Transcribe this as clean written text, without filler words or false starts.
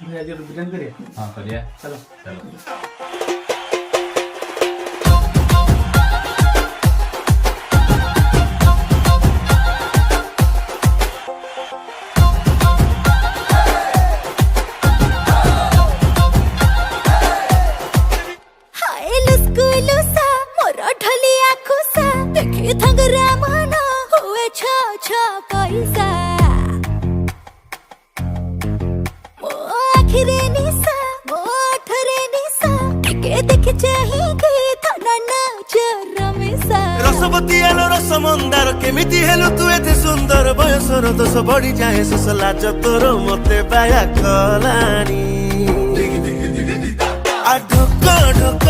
आज बिरयानी करिए। हाँ करिए। चलो चलो हाय लुस्कु लुसा मोर ढलिया खुसा देखि थंगरा मन हुए छ छ पैसा मो आखिरे निसा मो ठरे निसा के देख चाहि के थना नाच रमेसा रसवती आलो रस मंदार केमिति हेलु तू एते सुंदर बयसर दोष बढ़ी जाए सोस लाज तोर मते बाया कलानी आ ढोक ढोक